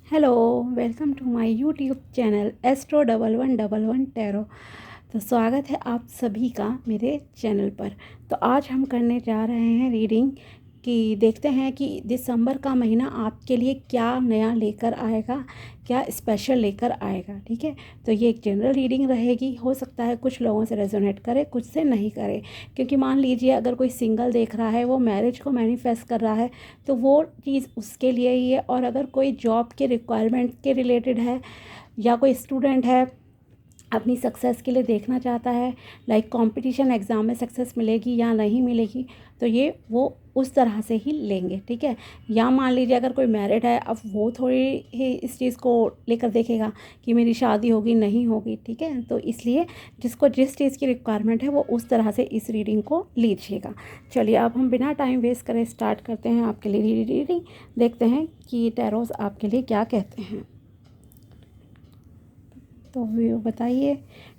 Hello, welcome to my YouTube channel Astro1111 tarot. तो स्वागत है आप सभी का मेरे चैनल पर। तो आज हम करने जा रहे हैं रीडिंग कि देखते हैं कि दिसंबर का महीना आपके लिए क्या नया लेकर आएगा, क्या स्पेशल लेकर आएगा। ठीक है, तो ये एक जनरल रीडिंग रहेगी। हो सकता है कुछ लोगों से रेजोनेट करे, कुछ से नहीं करे, क्योंकि मान लीजिए अगर कोई सिंगल देख रहा है, वो मैरिज को मैनिफेस्ट कर रहा है, तो वो चीज़ उसके लिए ही है। और अगर कोई जॉब के रिक्वायरमेंट के रिलेटेड है या कोई स्टूडेंट है अपनी सक्सेस के लिए देखना चाहता है, लाइक कंपटीशन एग्ज़ाम में सक्सेस मिलेगी या नहीं मिलेगी, तो ये वो उस तरह से ही लेंगे। ठीक है, या मान लीजिए अगर कोई मैरिड है, अब वो थोड़ी ही इस चीज़ को लेकर देखेगा कि मेरी शादी होगी नहीं होगी। ठीक है, तो इसलिए जिसको जिस चीज़ की रिक्वायरमेंट है वो उस तरह से इस रीडिंग को लीजिएगा। चलिए अब हम बिना टाइम वेस्ट करे स्टार्ट करते हैं आपके लिए रीडिंग। देखते हैं कि टैरोस आपके लिए क्या कहते हैं। तो बताइए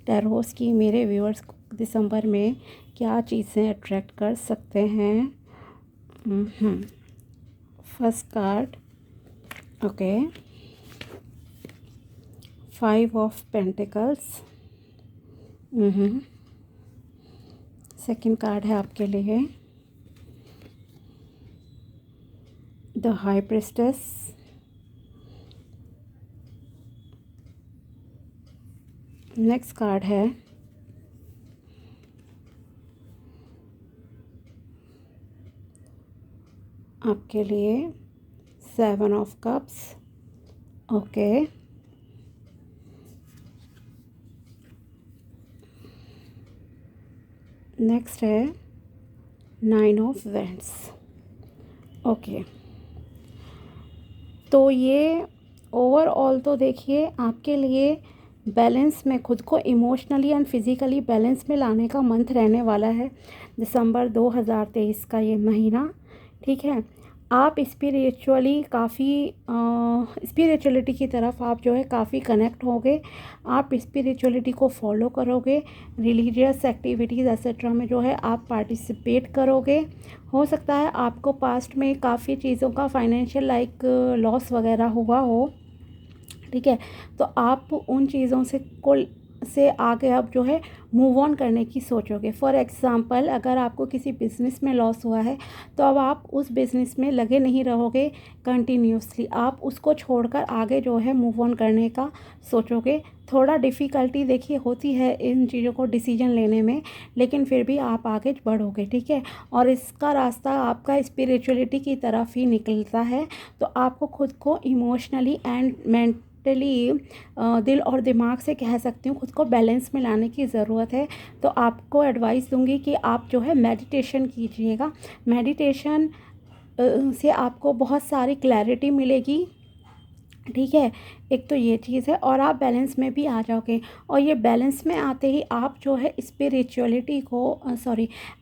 टैरोस की मेरे व्यूअर्स को दिसंबर में क्या चीज़ें अट्रैक्ट कर सकते हैं। First card, okay, 5 of pentacles. Second card है आपके लिए the high priestess. Next card है आपके लिए 7 ऑफ कप्स, ओके। नेक्स्ट है 9 ऑफ वेंड्स, ओके। तो ये ओवरऑल तो देखिए आपके लिए बैलेंस में, खुद को इमोशनली एंड फिज़िकली बैलेंस में लाने का मंथ रहने वाला है दिसंबर 2023 का ये महीना। ठीक है, आप स्पिरिचुअली काफ़ी स्पिरिचुअलिटी की तरफ आप जो है काफ़ी कनेक्ट होगे। आप स्पिरिचुअलिटी को फॉलो करोगे, रिलीजियस एक्टिविटीज़ एक्सेट्रा में जो है आप पार्टिसिपेट करोगे। हो सकता है आपको पास्ट में काफ़ी चीज़ों का फाइनेंशियल लाइक लॉस वगैरह हुआ हो। ठीक है, तो आप उन चीज़ों से आगे अब जो है मूव ऑन करने की सोचोगे। फॉर एग्ज़ाम्पल अगर आपको किसी बिज़नेस में लॉस हुआ है, तो अब आप उस बिज़नेस में लगे नहीं रहोगे कंटिन्यूसली, आप उसको छोड़कर आगे जो है मूव ऑन करने का सोचोगे। थोड़ा डिफ़िकल्टी देखिए होती है इन चीज़ों को डिसीजन लेने में, लेकिन फिर भी आप आगे बढ़ोगे। ठीक है, और इसका रास्ता आपका स्पिरिचुअलिटी की तरफ ही निकलता है। तो आपको खुद को इमोशनली एंड मेंटली दिल और दिमाग से कह सकती हूँ खुद को बैलेंस में लाने की ज़रूरत है। तो आपको एडवाइस दूंगी कि आप जो है मेडिटेशन कीजिएगा। मेडिटेशन से आपको बहुत सारी क्लैरिटी मिलेगी। ठीक है, एक तो ये चीज़ है, और आप बैलेंस में भी आ जाओगे। और ये बैलेंस में आते ही आप जो है स्पिरिचुअलिटी को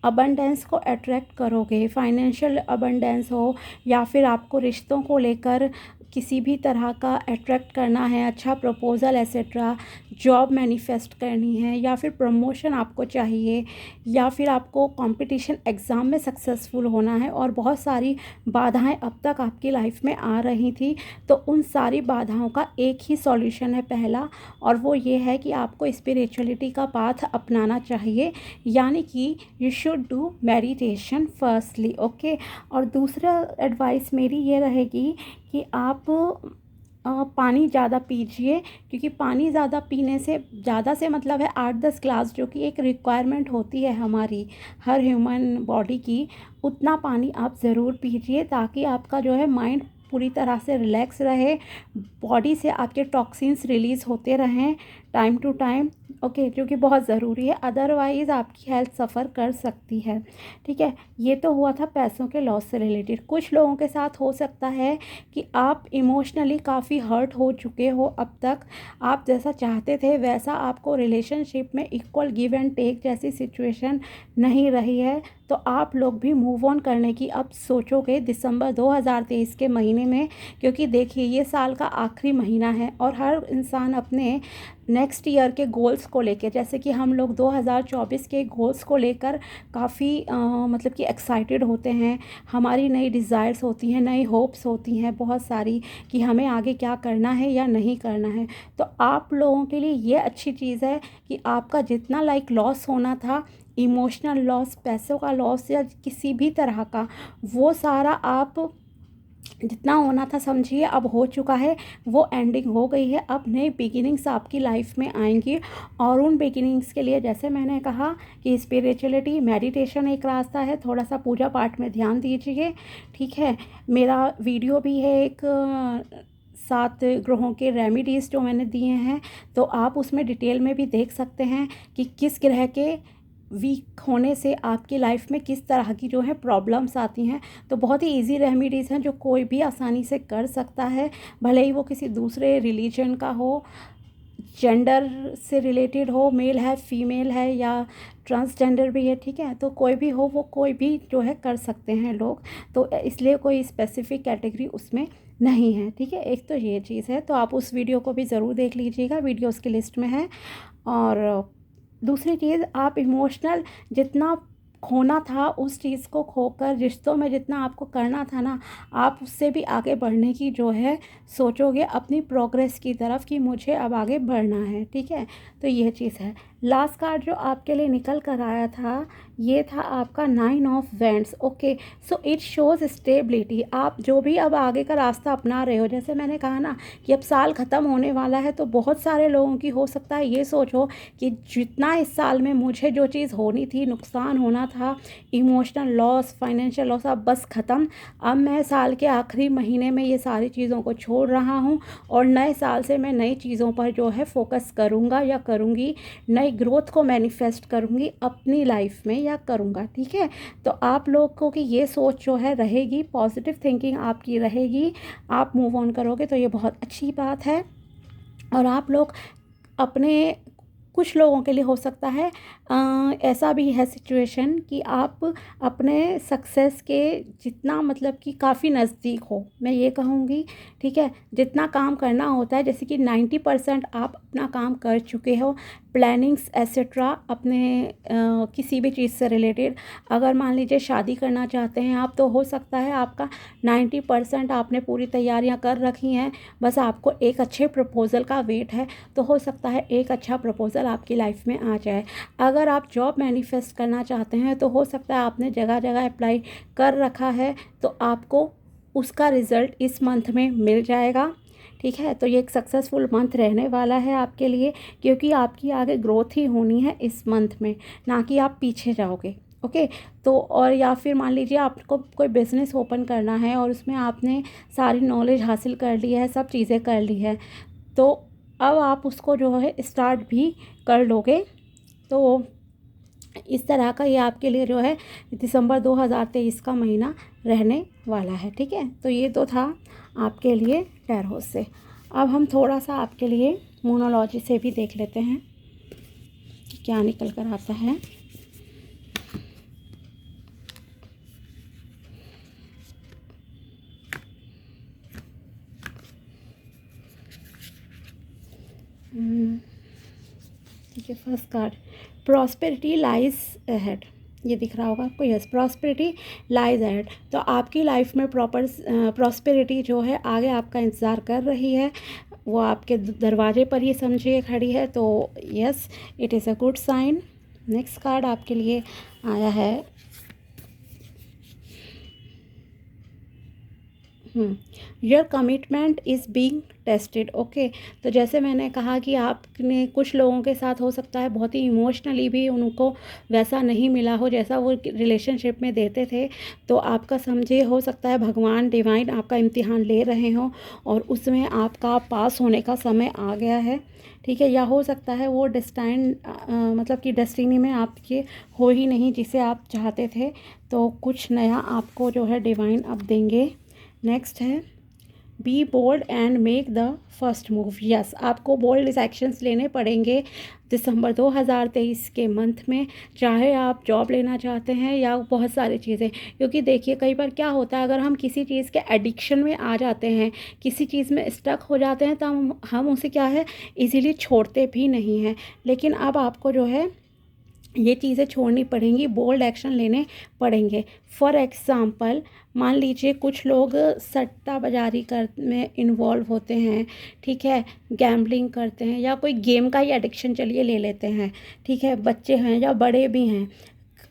अबंडेंस को अट्रैक्ट करोगे। फाइनेंशियल अबंडेंस हो या फिर आपको रिश्तों को लेकर किसी भी तरह का अट्रैक्ट करना है, अच्छा प्रपोज़ल एसेट्रा, जॉब मैनिफेस्ट करनी है, या फिर प्रमोशन आपको चाहिए, या फिर आपको कंपटीशन एग्ज़ाम में सक्सेसफुल होना है और बहुत सारी बाधाएं अब तक आपकी लाइफ में आ रही थी, तो उन सारी बाधाओं का एक ही सॉल्यूशन है पहला, और वो ये है कि आपको स्पिरिचुअलिटी का पाथ अपनाना चाहिए, यानी कि you should do meditation firstly, okay. और दूसरा एडवाइस मेरी ये रहेगी कि आप पानी ज़्यादा पीजिए, क्योंकि पानी ज़्यादा पीने से, ज़्यादा से मतलब है 8-10 ग्लास, जो कि एक रिक्वायरमेंट होती है हमारी हर ह्यूमन बॉडी की, उतना पानी आप ज़रूर पीजिए, ताकि आपका जो है माइंड पूरी तरह से रिलैक्स रहे, बॉडी से आपके टॉक्सिन्स रिलीज़ होते रहें टाइम टू टाइम, ओके, जो कि बहुत ज़रूरी है। अदरवाइज़ आपकी हेल्थ सफ़र कर सकती है। ठीक है, ये तो हुआ था पैसों के लॉस से रिलेटेड। कुछ लोगों के साथ हो सकता है कि आप इमोशनली काफ़ी हर्ट हो चुके हो, अब तक आप जैसा चाहते थे वैसा आपको रिलेशनशिप में इक्वल गिव एंड टेक जैसी सिचुएशन नहीं रही है, तो आप लोग भी मूव ऑन करने की अब सोचोगे दिसंबर 2023 के महीने में। क्योंकि देखिए ये साल का आखिरी महीना है और हर इंसान अपने नेक्स्ट ईयर के गोल्स को लेकर, जैसे कि हम लोग 2024 के गोल्स को लेकर काफ़ी मतलब कि एक्साइटेड होते हैं। हमारी नई डिज़ायर्स होती हैं, नई होप्स होती हैं बहुत सारी, कि हमें आगे क्या करना है या नहीं करना है। तो आप लोगों के लिए ये अच्छी चीज़ है कि आपका जितना लाइक लॉस होना था, इमोशनल लॉस, पैसों का लॉस या किसी भी तरह का, वो सारा आप जितना होना था समझिए अब हो चुका है, वो एंडिंग हो गई है। अब नई बिगिनिंग्स आपकी लाइफ में आएंगी, और उन बिगिनिंग्स के लिए जैसे मैंने कहा कि स्पिरिचुअलिटी, मेडिटेशन एक रास्ता है। थोड़ा सा पूजा पाठ में ध्यान दीजिए, ठीक है। मेरा वीडियो भी है एक 7 ग्रहों के रेमेडीज़ जो मैंने दिए हैं, तो आप उसमें डिटेल में भी देख सकते हैं कि किस ग्रह के वीक होने से आपकी लाइफ में किस तरह की जो है प्रॉब्लम्स आती हैं। तो बहुत ही इजी रेमेडीज़ हैं जो कोई भी आसानी से कर सकता है, भले ही वो किसी दूसरे रिलीजन का हो, जेंडर से रिलेटेड हो, मेल है, फीमेल है, या ट्रांसजेंडर भी है, ठीक है। तो कोई भी हो, वो कोई भी जो है कर सकते हैं लोग, तो इसलिए कोई स्पेसिफिक कैटेगरी उसमें नहीं है, ठीक है। एक तो ये चीज़ है, तो आप उस वीडियो को भी ज़रूर देख लीजिएगा, वीडियो उसकी लिस्ट में है। और दूसरी चीज़, आप इमोशनल जितना खोना था, उस चीज़ को खोकर रिश्तों में जितना आपको करना था ना, आप उससे भी आगे बढ़ने की जो है सोचोगे अपनी प्रोग्रेस की तरफ, कि मुझे अब आगे बढ़ना है, ठीक है। तो ये चीज़ है। लास्ट कार्ड जो आपके लिए निकल कर आया था, ये था आपका 9 of wands. Okay, so it shows stability. आप जो भी अब आगे का रास्ता अपना रहे हो, जैसे मैंने कहा ना कि अब साल ख़त्म होने वाला है, तो बहुत सारे लोगों की हो सकता है ये सोच हो कि जितना इस साल में मुझे जो चीज़ होनी थी, नुकसान होना था, इमोशनल लॉस, फाइनेंशियल लॉस, अब बस ख़त्म। अब मैं साल के आखिरी महीने में ये सारी चीज़ों को छोड़ रहा हूँ, और नए साल से मैं नई चीज़ों पर जो है फोकस करूँगा या करूँगी, नई ग्रोथ को मैनिफेस्ट करूँगी अपनी लाइफ में या करूँगा, ठीक है। तो आप लोगों की ये सोच जो है रहेगी, पॉजिटिव थिंकिंग आपकी रहेगी, आप मूव ऑन करोगे, तो ये बहुत अच्छी बात है। और आप लोग अपने, कुछ लोगों के लिए हो सकता है ऐसा भी है सिचुएशन कि आप अपने सक्सेस के जितना मतलब कि काफ़ी नज़दीक हो, मैं ये कहूँगी, ठीक है। जितना काम करना होता है, जैसे कि 90% आप अपना काम कर चुके हो, प्लानिंग्स एसेट्रा, अपने किसी भी चीज़ से रिलेटेड। अगर मान लीजिए शादी करना चाहते हैं आप, तो हो सकता है आपका 90% आपने पूरी तैयारियां कर रखी हैं, बस आपको एक अच्छे प्रपोज़ल का वेट है। तो हो सकता है एक अच्छा प्रपोज़ल आपकी लाइफ में आ जाए। अगर आप जॉब मैनिफेस्ट करना चाहते हैं, तो हो सकता है आपने जगह जगह अप्लाई कर रखा है, तो आपको उसका रिज़ल्ट इस मंथ में मिल जाएगा, ठीक है। तो ये एक सक्सेसफुल मंथ रहने वाला है आपके लिए, क्योंकि आपकी आगे ग्रोथ ही होनी है इस मंथ में, ना कि आप पीछे जाओगे। ओके, तो और या फिर मान लीजिए आपको कोई बिज़नेस ओपन करना है, और उसमें आपने सारी नॉलेज हासिल कर ली है, सब चीज़ें कर ली है, तो अब आप उसको जो है स्टार्ट भी कर लोगे। तो इस तरह का ये आपके लिए जो है दिसंबर 2023 का महीना रहने वाला है, ठीक है। तो ये तो था आपके लिए टैरो से। अब हम थोड़ा सा आपके लिए मोनोलॉजी से भी देख लेते हैं कि क्या निकल कर आता है। ठीक है, first card, prosperity lies ahead, ये दिख रहा होगा आपको। Yes, prosperity lies ahead. तो आपकी लाइफ में प्रॉस्पेरिटी जो है आगे आपका इंतज़ार कर रही है, वो आपके दरवाजे पर ही समझिए खड़ी है। तो yes, it is a good sign. Next card आपके लिए आया है your commitment is being tested. Okay, तो जैसे मैंने कहा कि आपने कुछ लोगों के साथ हो सकता है बहुत ही इमोशनली भी उनको वैसा नहीं मिला हो जैसा वो रिलेशनशिप में देते थे, तो आपका समझिए हो सकता है भगवान डिवाइन आपका इम्तिहान ले रहे हों, और उसमें आपका पास होने का समय आ गया है, ठीक है। या हो सकता है वो डेस्टाइन मतलब कि डेस्टिनी में आपके हो ही नहीं जिसे आप चाहते थे, तो कुछ नया आपको जो है डिवाइन अब देंगे। नेक्स्ट है be bold and make the first move. Yes, आपको बोल्ड एक्शंस लेने पड़ेंगे दिसंबर 2023 के मंथ में, चाहे आप जॉब लेना चाहते हैं या बहुत सारी चीज़ें। क्योंकि देखिए कई बार क्या होता है, अगर हम किसी चीज़ के एडिक्शन में आ जाते हैं, किसी चीज़ में स्टक हो जाते हैं, तो हम उसे क्या है इजीली छोड़ते भी नहीं हैं। लेकिन अब आपको जो है ये चीज़ें छोड़नी पड़ेंगी, बोल्ड एक्शन लेने पड़ेंगे। फॉर एग्ज़ाम्पल, मान लीजिए कुछ लोग सट्टा बाजारी कर में इन्वॉल्व होते हैं, ठीक है, गैम्बलिंग करते हैं, या कोई गेम का ही एडिक्शन चलिए ले लेते हैं, ठीक है, बच्चे हैं या बड़े भी हैं,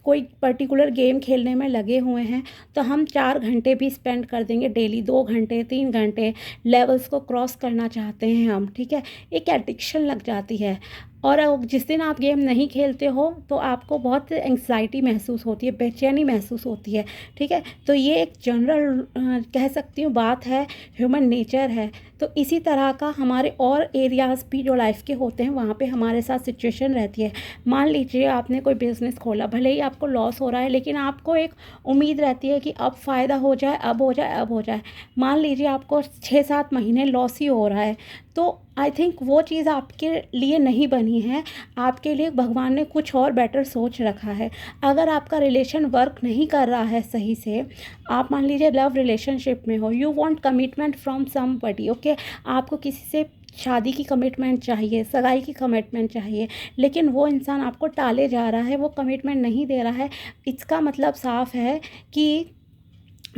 कोई पर्टिकुलर गेम खेलने में लगे हुए हैं, तो हम 4 घंटे भी स्पेंड कर देंगे डेली, 2 घंटे 3 घंटे, लेवल्स को क्रॉस करना चाहते हैं हम, ठीक है, एक एडिक्शन लग जाती है। और जिस दिन आप गेम नहीं खेलते हो तो आपको बहुत एंग्जाइटी महसूस होती है, बेचैनी महसूस होती है, ठीक है। तो ये एक जनरल कह सकती हूँ बात है, ह्यूमन नेचर है। तो इसी तरह का हमारे और एरियाज़ भी जो लाइफ के होते हैं वहाँ पे हमारे साथ सिचुएशन रहती है। मान लीजिए आपने कोई बिज़नेस खोला, भले ही आपको लॉस हो रहा है, लेकिन आपको एक उम्मीद रहती है कि अब फ़ायदा हो जाए, अब हो जाए, अब हो जाए। मान लीजिए आपको 6-7 महीने लॉस ही हो रहा है, तो आई थिंक वो चीज़ आपके लिए नहीं बनी है, आपके लिए भगवान ने कुछ और बेटर सोच रखा है। अगर आपका रिलेशन वर्क नहीं कर रहा है सही से, आप मान लीजिए लव रिलेशनशिप में हो, you want commitment from somebody, okay, आपको किसी से शादी की कमिटमेंट चाहिए, सगाई की कमिटमेंट चाहिए, लेकिन वो इंसान आपको टाले जा रहा है, वो कमिटमेंट नहीं दे रहा है, इसका मतलब साफ है कि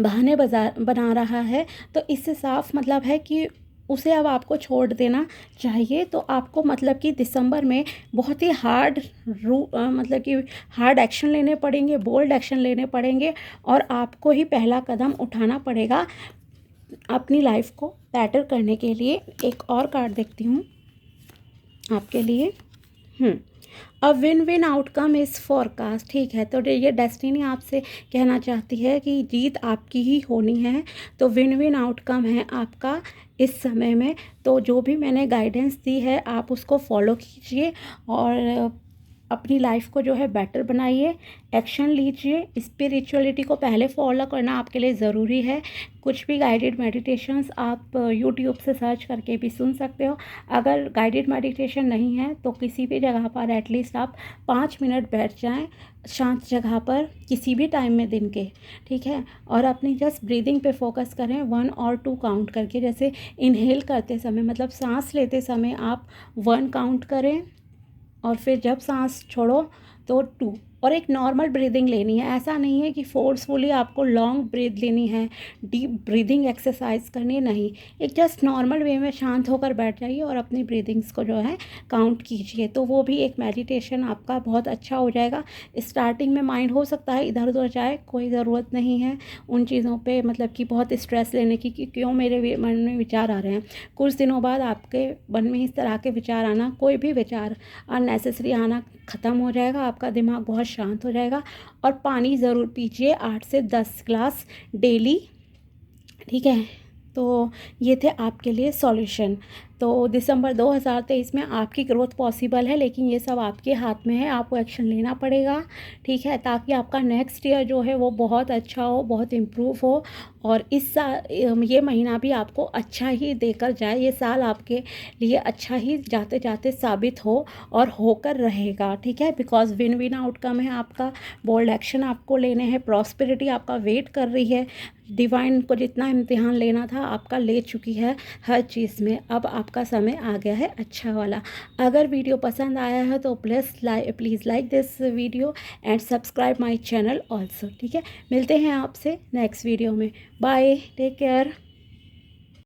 बहाने बना रहा है। तो इससे साफ मतलब है कि उसे अब आपको छोड़ देना चाहिए। तो आपको मतलब कि दिसंबर में बहुत ही मतलब कि हार्ड एक्शन लेने पड़ेंगे, बोल्ड एक्शन लेने पड़ेंगे, और आपको ही पहला कदम उठाना पड़ेगा अपनी लाइफ को बेटर करने के लिए। एक और कार्ड देखती हूँ आपके लिए। A win win outcome is forecast, ठीक है। तो ये डेस्टिनी आपसे कहना चाहती है कि जीत आपकी ही होनी है। तो विन विन आउटकम है आपका इस समय में। तो जो भी मैंने गाइडेंस दी है आप उसको फॉलो कीजिए और अपनी लाइफ को जो है बेटर बनाइए, एक्शन लीजिए। स्पिरिचुअलिटी को पहले फॉलो करना आपके लिए ज़रूरी है। कुछ भी गाइडेड मेडिटेशंस आप यूट्यूब से सर्च करके भी सुन सकते हो। अगर गाइडेड मेडिटेशन नहीं है तो किसी भी जगह पर एटलीस्ट आप 5 मिनट बैठ जाएं शांत जगह पर, किसी भी टाइम में दिन के, ठीक है, और अपनी जस्ट ब्रीदिंग पे फोकस करें 1 और 2 काउंट करके। जैसे इनहेल करते समय मतलब सांस लेते समय आप 1 काउंट करें, और फिर जब सांस छोड़ो तो 2, और एक नॉर्मल ब्रीदिंग लेनी है। ऐसा नहीं है कि फोर्सफुली आपको लॉन्ग ब्रीथ लेनी है, डीप ब्रीदिंग एक्सरसाइज करनी है, नहीं, एक जस्ट नॉर्मल वे में शांत होकर बैठ जाइए और अपनी ब्रीदिंग्स को जो है काउंट कीजिए। तो वो भी एक मेडिटेशन आपका बहुत अच्छा हो जाएगा। स्टार्टिंग में माइंड हो सकता है इधर उधर जाए, कोई ज़रूरत नहीं है उन चीज़ों पे मतलब कि बहुत स्ट्रेस लेने की कि क्यों मेरे मन में विचार आ रहे हैं। कुछ दिनों बाद आपके मन में इस तरह के विचार आना, कोई भी विचार अननेसेसरी आना ख़त्म हो जाएगा, आपका दिमाग बहुत शांत हो जाएगा। और पानी ज़रूर पीजिए 8 से 10 ग्लास डेली, ठीक है। तो ये थे आपके लिए सॉल्यूशन। तो दिसंबर 2023 में आपकी ग्रोथ पॉसिबल है, लेकिन ये सब आपके हाथ में है, आपको एक्शन लेना पड़ेगा, ठीक है, ताकि आपका नेक्स्ट ईयर जो है वो बहुत अच्छा हो, बहुत इम्प्रूव हो, और इस साल ये महीना भी आपको अच्छा ही देकर जाए, ये साल आपके लिए अच्छा ही जाते जाते साबित हो और होकर रहेगा, ठीक है। बिकॉज विन विन आउटकम है आपका, बोल्ड एक्शन आपको लेने हैं, प्रॉस्पेरिटी आपका वेट कर रही है, डिवाइन को जितना इम्तिहान लेना था आपका ले चुकी है हर चीज़ में। अब आपका समय आ गया है अच्छा वाला। अगर वीडियो पसंद आया है तो please like this video and subscribe my channel also, ठीक है। मिलते हैं आपसे नेक्स्ट वीडियो में। Bye, take care.